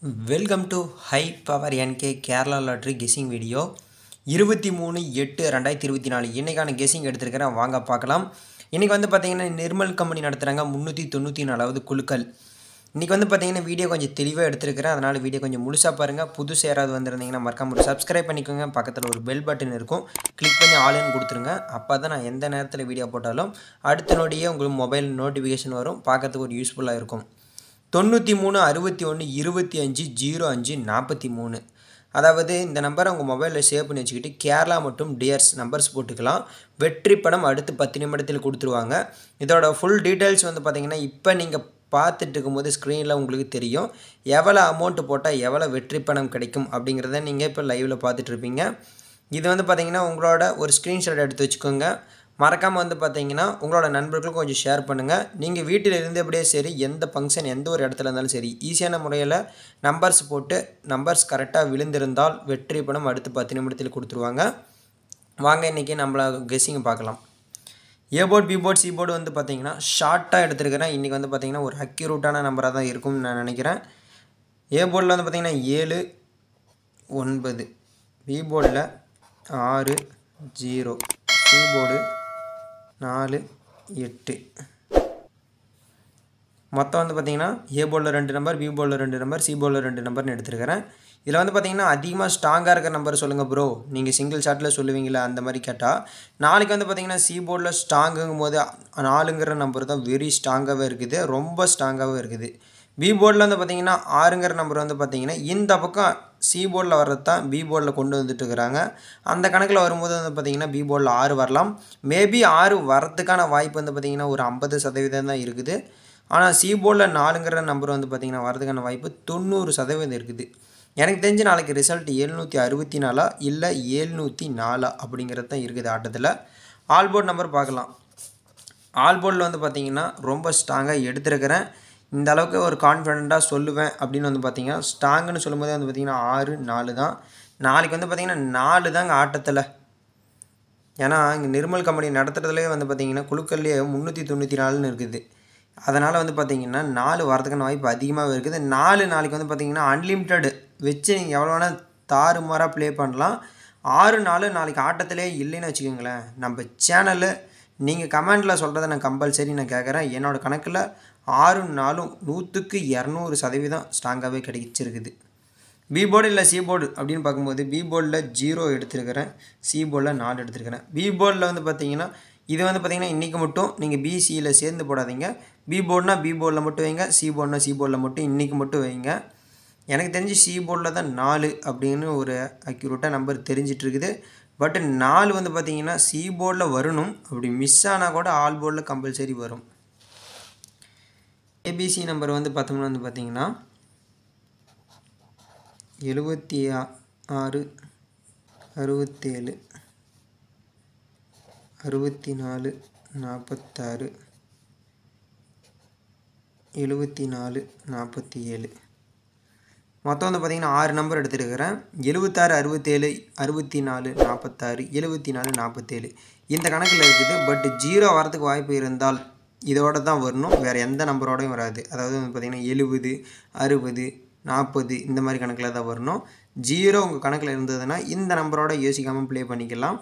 Welcome to High Power NK Kerala Lottery Guessing Video 23/8/2024 இன்னைக்கான guessing எடுத்துருக்கிறேன். வாங்க பார்க்கலாம். இன்றைக்கி வந்து பார்த்தீங்கன்னா நிர்மல் கம்பெனி நடத்துகிறாங்க 394வது குழுக்கள். இன்றைக்கி வந்து பார்த்தீங்கன்னா வீடியோ கொஞ்சம் தெளிவாக எடுத்துருக்கிறேன். அதனால் வீடியோ கொஞ்சம் முழுசாக பாருங்கள். புதுசு யாராவது வந்திருந்தீங்கன்னா மறக்காம ஒரு சப்ஸ்கிரைப் பண்ணிக்கோங்க. பக்கத்தில் ஒரு பெல் பட்டன் இருக்கும், கிளிக் பண்ணி ஆளுன்னு கொடுத்துருங்க. அப்போ தான் நான் எந்த நேரத்தில் வீடியோ போட்டாலும் அடுத்த நொடியே உங்களுக்கு மொபைல் நோட்டிஃபிகேஷன் வரும், பார்க்கறதுக்கு ஒரு யூஸ்ஃபுல்லாக இருக்கும். 93 61 25 05 43. அதாவது இந்த நம்பரை உங்கள் மொபைலில் சேவ் பண்ணி வச்சுக்கிட்டு கேரளா மற்றும் டியர்ஸ் நம்பர்ஸ் போட்டுக்கலாம். வெற்றி படம் அடுத்து 10 நிமிடத்தில் கொடுத்துருவாங்க. இதோட ஃபுல் டீட்டெயில்ஸ் வந்து பார்த்திங்கன்னா இப்போ நீங்கள் பார்த்துட்டு இருக்கும்போது ஸ்க்ரீனில் உங்களுக்கு தெரியும். எவ்வளோ அமௌண்ட் போட்டால் எவ்வளோ வெற்றி பணம் கிடைக்கும் அப்படிங்கிறத நீங்கள் இப்போ லைவில் பார்த்துட்ருப்பீங்க. இது வந்து பார்த்திங்கன்னா உங்களோட ஒரு ஸ்க்ரீன்ஷாட் எடுத்து வச்சுக்கோங்க. மறக்காமல் வந்து பார்த்தீங்கன்னா உங்களோட நண்பர்களுக்கும் கொஞ்சம் ஷேர் பண்ணுங்கள். நீங்கள் வீட்டில் இருந்தபடியே சரி, எந்த ஃபங்க்ஷன் எந்த ஒரு இடத்துல இருந்தாலும் சரி, ஈஸியான முறையில் நம்பர்ஸ் போட்டு நம்பர்ஸ் கரெக்டாக விழுந்திருந்தால் வெற்றி பணம் அடுத்து 10 நிமிடத்தில் கொடுத்துருவாங்க. வாங்க இன்றைக்கி நம்மளை கெஸ்ஸிங் பார்க்கலாம். A board, B board, C board வந்து பார்த்திங்கன்னா ஷார்ட்டாக எடுத்துருக்கிறேன். இன்றைக்கி வந்து பார்த்திங்கன்னா ஒரு அக்யூரேட்டான நம்பராக தான் இருக்கும்னு நான் நினைக்கிறேன். ஏ போர்டில் வந்து பார்த்திங்கன்னா 7 9, பி போர்டில் 6 0, சி போர்டு 4 8. மொத்தம் வந்து பார்த்திங்கன்னா ஏ போர்டில் 2 நம்பர், பி போர்டில் 2 நம்பர், சி போர்டில் 2 நம்பர்னு எடுத்துருக்கிறேன். இதில் வந்து பார்த்திங்கன்னா அதிகமாக ஸ்ட்ராங்காக இருக்கிற நம்பர் சொல்லுங்கள் ப்ரோ, நீங்கள் சிங்கிள் ஷாட்டில் சொல்லுவீங்களா அந்த மாதிரி கேட்டால், நாளைக்கு வந்து பார்த்திங்கன்னா சி போர்டில் ஸ்ட்ராங்குங்கும் போது 4ங்கிற நம்பர் தான் வெரி ஸ்ட்ராங்காகவே இருக்குது, ரொம்ப ஸ்ட்ராங்காகவே இருக்குது. பி போர்டில் வந்து பார்த்திங்கன்னா 6ங்கிற நம்பர் வந்து பார்த்திங்கன்னா இந்த பக்கம் சி போர்டில் வர்றது தான் பி போர்டில் கொண்டு வந்துட்டு இருக்கிறாங்க. அந்த கணக்கில் வரும்போது வந்து பார்த்திங்கன்னா பி போர்டில் 6 வரலாம். மேபி 6 வரத்துக்கான வாய்ப்பு வந்து பார்த்திங்கன்னா ஒரு 50% தான் இருக்குது. ஆனால் சி போர்டில் 4ங்கிற நம்பர் வந்து பார்த்திங்கன்னா வரதுக்கான வாய்ப்பு 90% இருக்குது. எனக்கு தெரிஞ்சு நாளைக்கு ரிசல்ட் 764 இல்லை 704 அப்படிங்கிறது தான் இருக்குது ஆட்டத்தில். ஆல் போர்டு நம்பர் பார்க்கலாம். ஆல் போர்டில் வந்து பார்த்திங்கன்னா ரொம்ப ஸ்ட்ராங்காக எடுத்துருக்கிறேன். இந்த அளவுக்கு ஒரு கான்ஃபிடெண்ட்டாக சொல்லுவேன் அப்படின்னு வந்து பார்த்திங்கன்னா ஸ்ட்ராங்குன்னு சொல்லும்போது வந்து பார்த்திங்கன்னா 6 4 தான். நாளைக்கு வந்து பார்த்திங்கன்னா 4 தாங்க ஆட்டத்தில். ஏன்னா இங்கே நிர்மல் கம்பெனி நடத்துகிறதுலேயே வந்து பார்த்திங்கன்னா குழுக்கள்லேயே 394ன்னு இருக்குது. அதனால் வந்து பார்த்திங்கன்னா 4 வரதுக்கான வாய்ப்பு அதிகமாகவே இருக்குது. 4 நாளைக்கு வந்து பார்த்திங்கன்னா அன்லிமிட்டெட் வச்சு நீங்கள் எவ்வளோ வேணால் தாறுமாறாக ப்ளே பண்ணலாம். 6 4 நாளைக்கு ஆட்டத்திலே இல்லைன்னு வச்சுக்கோங்களேன், நம்ம சேனலு நீங்கள் கமெண்டில் சொல்கிறத நான் கம்பல்சரி நான் கேட்குறேன். என்னோடய கணக்கில் 6 4 100க்கு 200% ஸ்ட்ராங்காகவே கிடைச்சிருக்குது. பி போர்டு இல்லை சி போர்டு அப்படின்னு பார்க்கும்போது பி போர்டில் 0 எடுத்துருக்கிறேன், சி போர்டில் 4 எடுத்துருக்கிறேன். பி போர்டில் வந்து பார்த்திங்கன்னா இது வந்து பார்த்திங்கன்னா இன்றைக்கி மட்டும் நீங்கள் பிசியில் சேர்ந்து போடாதீங்க. பி போர்டுனா பி போர்டில் மட்டும் வைங்க, சி போர்டுனா சி போர்டில் மட்டும் இன்றைக்கி மட்டும் வைங்க. எனக்கு தெரிஞ்சு சி போர்டில் தான் 4 அப்படின்னு ஒரு அக்யூரேட்டாக நம்பர் தெரிஞ்சிட்ருக்குது. பட் 4 வந்து பார்த்திங்கன்னா சி போர்டில் வரணும். அப்படி மிஸ் ஆனால் கூட ஆல் போர்டில் கம்பல்சரி வரும். ஏபிசி நம்பர் வந்து பார்த்தோம்னா வந்து பார்த்திங்கன்னா 76 67 64 46 74 47. மொத்தம் வந்து பார்த்திங்கன்னா 6 நம்பர் எடுத்துருக்கிறேன். 76 67 64 46 74 47 இந்த கணக்கில் இருக்குது. பட் 0 வரதுக்கு வாய்ப்பு இருந்தால் இதோடு தான் வரணும், வேறு எந்த நம்பரோடையும் வராது. அதாவது வந்து பார்த்திங்கன்னா 70 60 40 இந்த மாதிரி கணக்கில் தான் வரணும். 0 உங்கள் கணக்கில் இருந்ததுன்னா இந்த நம்பரோட யோசிக்காமல் ப்ளே பண்ணிக்கலாம்.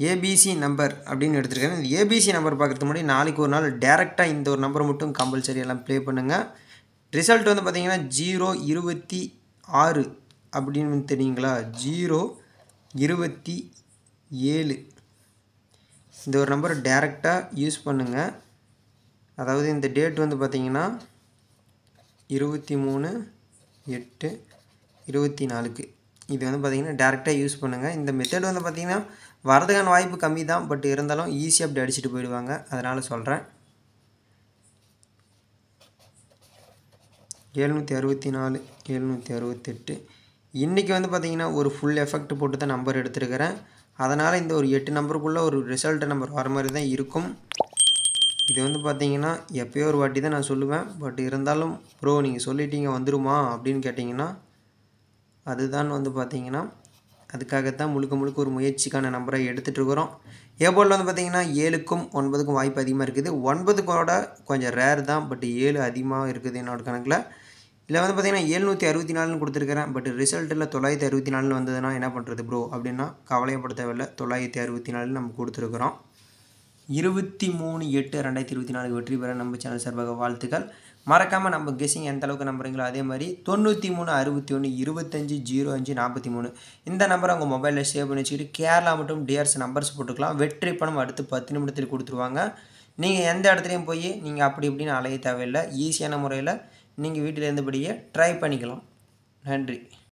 ஏபிசி நம்பர் அப்படின்னு எடுத்துருக்கேன். இந்த ஏபிசி நம்பர் பார்க்குறதுக்கு முன்னாடி நாளைக்கு ஒரு நாள் டேரெக்டாக இந்த ஒரு நம்பரை மட்டும் கம்பல்சரி எல்லாம் ப்ளே பண்ணுங்கள். ரிசல்ட் வந்து பார்த்திங்கன்னா 026 அப்படின்னு தெரியுங்களா, 027 இந்த ஒரு நம்பரை டேரெக்டாக யூஸ் பண்ணுங்கள். அதாவது இந்த டேட் வந்து பார்த்திங்கன்னா 23/8/24 இது வந்து பார்த்திங்கன்னா டேரெக்டாக யூஸ் பண்ணுங்கள். இந்த மெத்தட் வந்து பார்த்திங்கன்னா வரதுக்கான வாய்ப்பு கம்மி தான், பட் இருந்தாலும் ஈஸியாக அப்படி அடிச்சுட்டு போயிடுவாங்க, அதனால் சொல்கிறேன். 764 768 இன்றைக்கி வந்து பார்த்திங்கன்னா ஒரு ஃபுல் எஃபெக்ட் போட்டு தான் நம்பர் எடுத்துருக்கிறேன். அதனால் இந்த ஒரு 8 நம்பருக்குள்ளே ஒரு ரிசல்ட் நம்பர் வர மாதிரி தான் இருக்கும். இது வந்து பார்த்திங்கன்னா எப்போயோ ஒரு வாட்டி தான் நான் சொல்லுவேன். பட் இருந்தாலும் ப்ரோ நீங்கள் சொல்லிட்டீங்க வந்துடுமா அப்படின்னு கேட்டிங்கன்னா அதுதான் வந்து பார்த்திங்கன்னா அதுக்காகத்தான் முழுக்க ஒரு முயற்சிக்கான நம்பரை எடுத்துகிட்ருக்குறோம். ஏ போர்டில் வந்து பார்த்திங்கன்னா 7க்கும் 9க்கும் வாய்ப்பு அதிகமாக இருக்குது. 9 கூட கொஞ்சம் ரேர் தான், பட் 7 அதிகமாக இருக்குது என்னோடய கணக்கில். இதில் வந்து பார்த்திங்கன்னா 764ன்னு கொடுத்துருக்கிறேன். பட் ரிசல்ட்டில் 964 வந்ததுன்னா என்ன பண்ணுறது ப்ரோ அப்படின்னா கவலையப்பட தேவையில்லை. 964 நம்ம கொடுத்துருக்குறோம். 23/8/2024 வெற்றி பெற நம்ம சேனல் சார்பாக வாழ்த்துக்கள். மறக்காமல் நம்ம கெஸ்ஸிங் எந்த அளவுக்கு நம்புறீங்களோ அதே மாதிரி 9361250543 இந்த நம்பரை உங்கள் மொபைலில் சேவ் பண்ணி வச்சுக்கிட்டு கேரளா மற்றும் டிஆர்ஸ் நம்பர்ஸ் போட்டுக்கலாம். வெற்றி பணம் அடுத்து 10 நிமிடத்தில் கொடுத்துருவாங்க. நீங்கள் எந்த இடத்துலையும் போய் நீங்கள் அப்படி இப்படின்னு அலைய தேவையில்லை. ஈஸியான முறையில் நீங்கள் வீட்டில் இருந்தபடியே ட்ரை பண்ணிக்கலாம். நன்றி.